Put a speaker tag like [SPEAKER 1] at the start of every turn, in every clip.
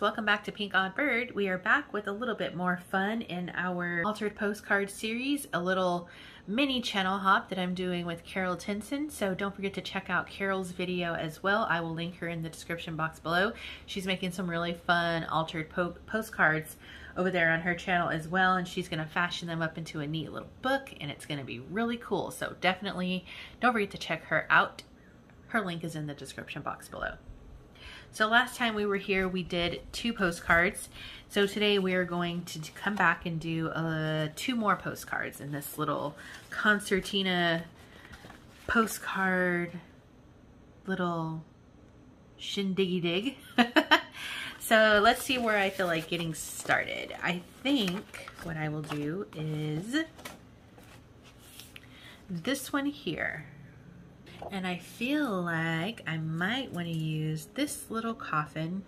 [SPEAKER 1] welcome back to PinkOddBird. We are back with a little bit more fun in our altered postcard series, a little mini channel hop that I'm doing with Carol Tinson. So don't forget to check out Carol's video as well. I will link her in the description box below. She's making some really fun altered postcards over there on her channel as well, and she's going to fashion them up into a neat little book, and it's going to be really cool. So definitely don't forget to check her out. Her link is in the description box below. So last time we were here, we did 2 postcards. So today we are going to come back and do 2 more postcards in this little concertina postcard little shindiggy dig. So let's see where I feel like getting started. I think what I will do is this one here. And I feel like I might want to use this little coffin.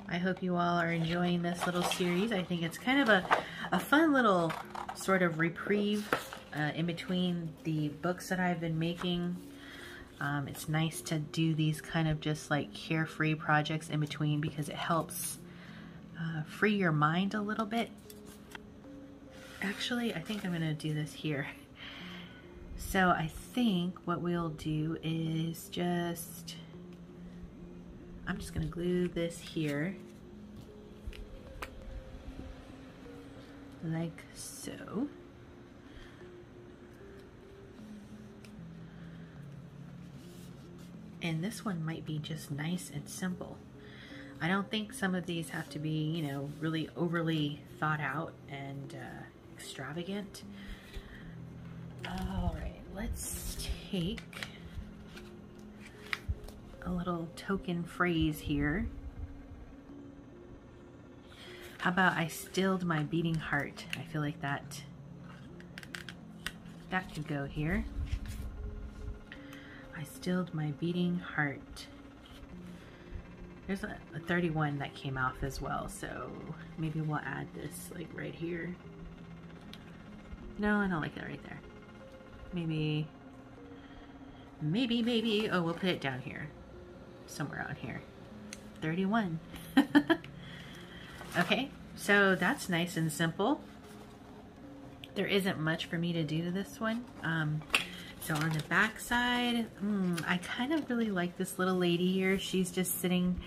[SPEAKER 1] I hope you all are enjoying this little series. I think it's kind of a fun little sort of reprieve in between the books that I've been making. It's nice to do these kind of just like carefree projects in between because it helps free your mind a little bit. Actually, I think I'm going to do this here. So I think what we'll do is I'm just going to glue this here. Like so. And this one might be just nice and simple. I don't think some of these have to be, you know, really overly thought out and extravagant. All right, let's take a little token phrase here. How about I stilled my beating heart? I feel like that could go here. I stilled my beating heart. There's a 31 that came off as well, so maybe we'll add this like right here. No, I don't like that right there. Maybe, oh, we'll put it down here. Somewhere on here. 31. Okay, so that's nice and simple. There isn't much for me to do to this one. So on the back side, I kind of really like this little lady here. She's just sitting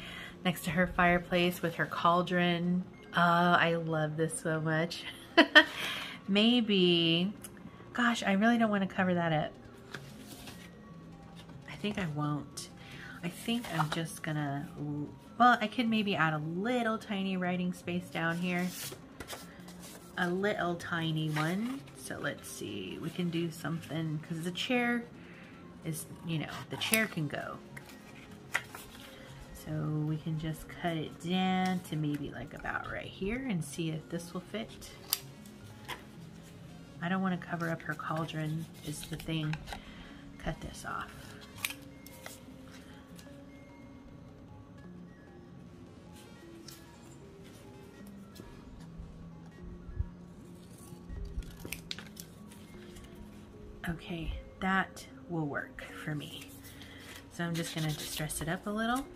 [SPEAKER 1] next to her fireplace with her cauldron. Oh, I love this so much. Maybe, gosh, I really don't want to cover that up. I think I won't. I think I'm just gonna, well, I could maybe add a little tiny writing space down here. A little tiny one. So let's see, we can do something, because the chair is, you know, the chair can go. So we can just cut it down to maybe like about right here and see if this will fit. I don't want to cover up her cauldron is the thing. Cut this off. Okay, that will work for me. So I'm just going to distress it up a little.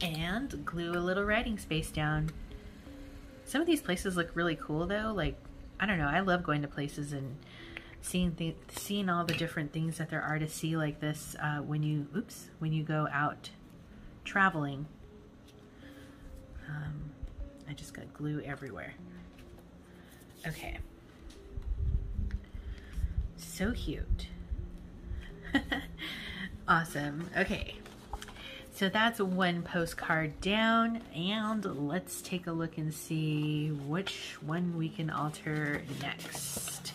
[SPEAKER 1] And glue a little writing space down. Some of these places look really cool though. Like, I don't know, I love going to places and seeing all the different things that there are to see like this when you go out traveling. I just got glue everywhere. Okay. So cute. Awesome. Okay. So that's one postcard down, and let's take a look and see which one we can alter next.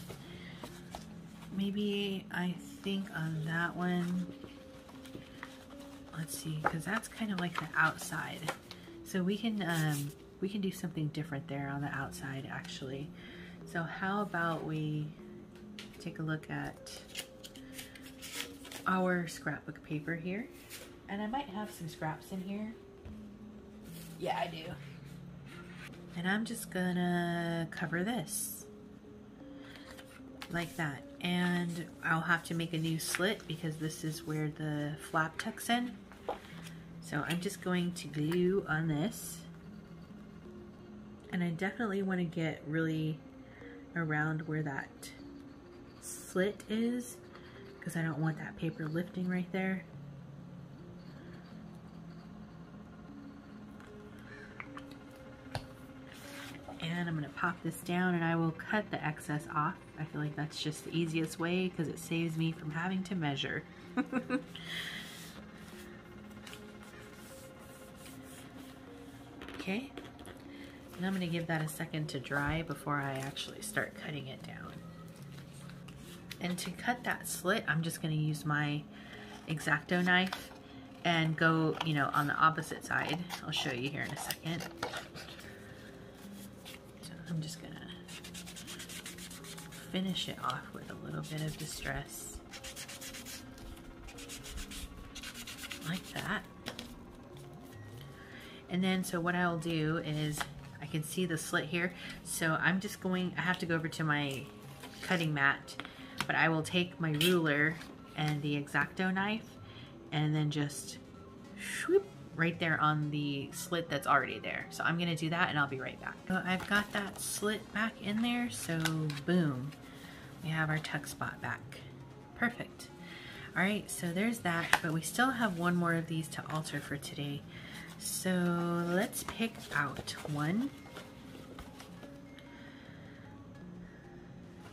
[SPEAKER 1] Maybe I think on that one, let's see, because that's kind of like the outside. So we can do something different there on the outside actually. So how about we take a look at our scrapbook paper here. And I might have some scraps in here. Yeah, I do. And I'm just gonna cover this. like that. And I'll have to make a new slit because this is where the flap tucks in. So I'm just going to glue on this. And I definitely want to get really around where that slit is because I don't want that paper lifting right there. And I'm going to pop this down and I will cut the excess off. I feel like that's just the easiest way because it saves me from having to measure. Okay, and I'm going to give that a second to dry before I actually start cutting it down. And to cut that slit, I'm just going to use my XoXo knife and go, you know, on the opposite side. I'll show you here in a second. So I'm just going to finish it off with a little bit of distress. Like that. And then, so what I'll do is, I can see the slit here, so I'm just going, I have to go over to my cutting mat, but I will take my ruler and the XoXo knife, and then just swoop right there on the slit that's already there. So I'm gonna do that and I'll be right back. So I've got that slit back in there, so boom, we have our tuck spot back. Perfect. All right, so there's that, but we still have one more of these to alter for today. So let's pick out one.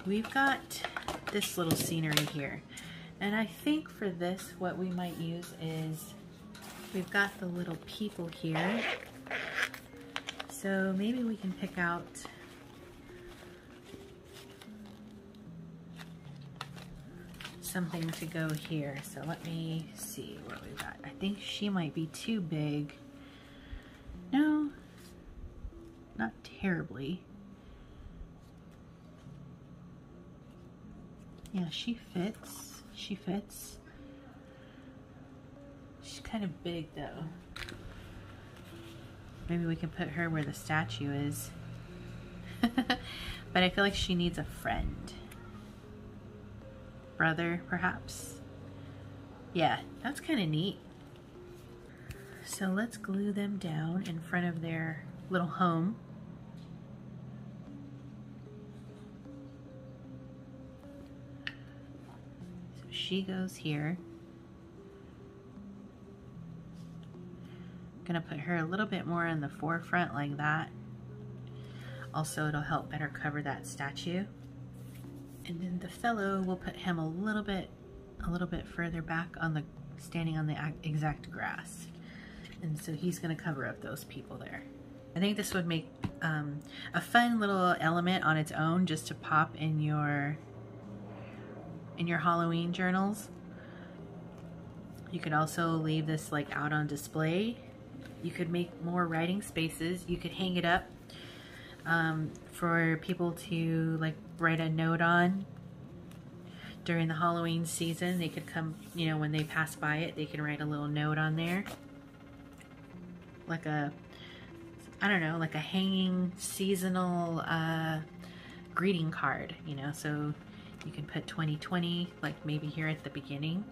[SPEAKER 1] We've got this little scenery here. And I think for this, what we might use is, we've got the little people here. So maybe we can pick out something to go here. So let me see what we've got. I think she might be too big. No, not terribly. Yeah, she fits. She fits. She's kind of big though. Maybe we can put her where the statue is. But I feel like she needs a friend. Brother, perhaps? Yeah, that's kind of neat. So let's glue them down in front of their little home. So she goes here. I'm gonna put her a little bit more in the forefront like that. Also, it'll help better cover that statue. And then the fellow, we'll put him a little bit further back on the, standing on the exact grass. And so he's gonna cover up those people there. I think this would make a fun little element on its own just to pop in your Halloween journals. You could also leave this like out on display. You could make more writing spaces. You could hang it up for people to like write a note on during the Halloween season. They could come, you know, when they pass by it, they can write a little note on there. Like a, I don't know, like a hanging seasonal greeting card, you know, so you can put 2020, like maybe here at the beginning,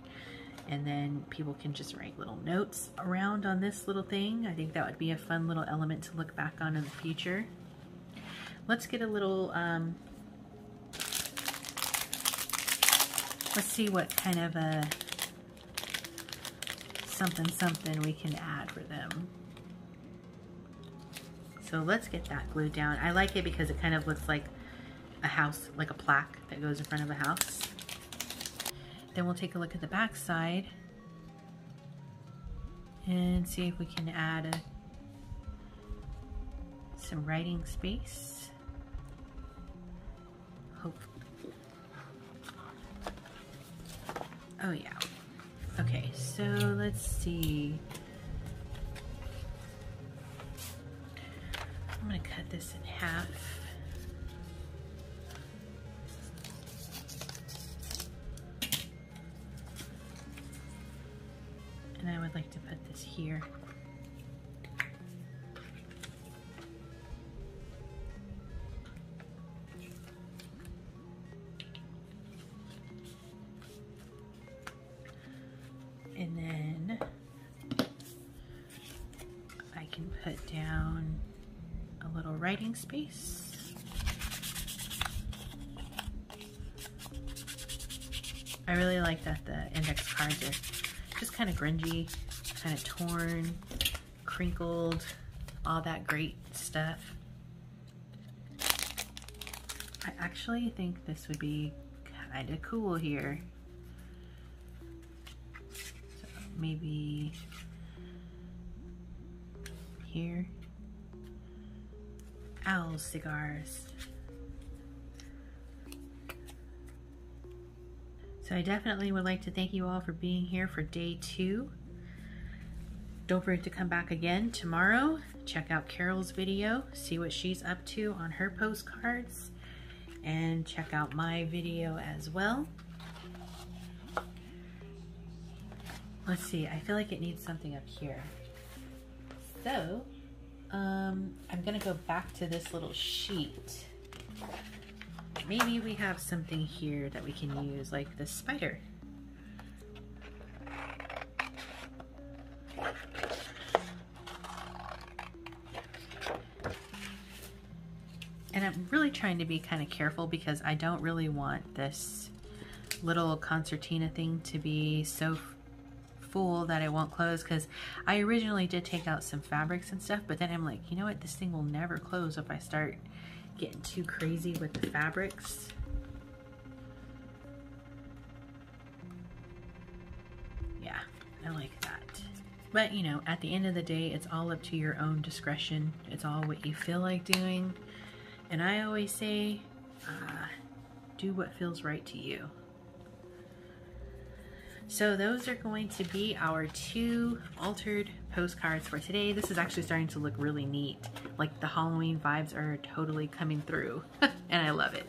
[SPEAKER 1] and then people can just write little notes around on this little thing. I think that would be a fun little element to look back on in the future. Let's get a little, let's see what kind of a something we can add for them. So let's get that glued down. I like it because it kind of looks like a house, like a plaque that goes in front of a house. Then we'll take a look at the back side and see if we can add some writing space. Oh yeah. Okay, so let's see. I'm gonna cut this in half. And I would like to put this here. put down a little writing space. I really like that the index cards are just kind of grungy, kind of torn, crinkled, all that great stuff. I actually think this would be kind of cool here. So maybe here. Owl cigars. So I definitely would like to thank you all for being here for day 2. Don't forget to come back again tomorrow. Check out Carol's video, see what she's up to on her postcards, and check out my video as well. Let's see, I feel like it needs something up here. So, I'm gonna go back to this little sheet. Maybe we have something here that we can use, like the spider. And I'm really trying to be kind of careful because I don't really want this little concertina thing to be so full that it won't close, because I originally did take out some fabrics and stuff, but then I'm like, you know what, this thing will never close if I start getting too crazy with the fabrics. Yeah, I like that. But you know, at the end of the day, it's all up to your own discretion. It's all what you feel like doing. And I always say, do what feels right to you. So those are going to be our 2 altered postcards for today. This is actually starting to look really neat. Like the Halloween vibes are totally coming through and I love it.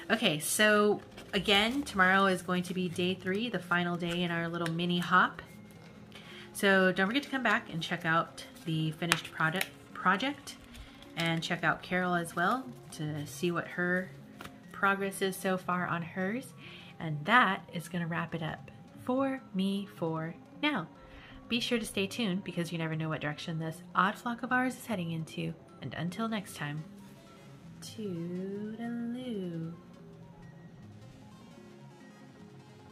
[SPEAKER 1] Okay, so again, tomorrow is going to be day 3, the final day in our little mini hop. So don't forget to come back and check out the finished project and check out Carol as well to see what her progress is so far on hers. And that is gonna wrap it up for me for now. Be sure to stay tuned because you never know what direction this odd flock of ours is heading into. And until next time, toodaloo.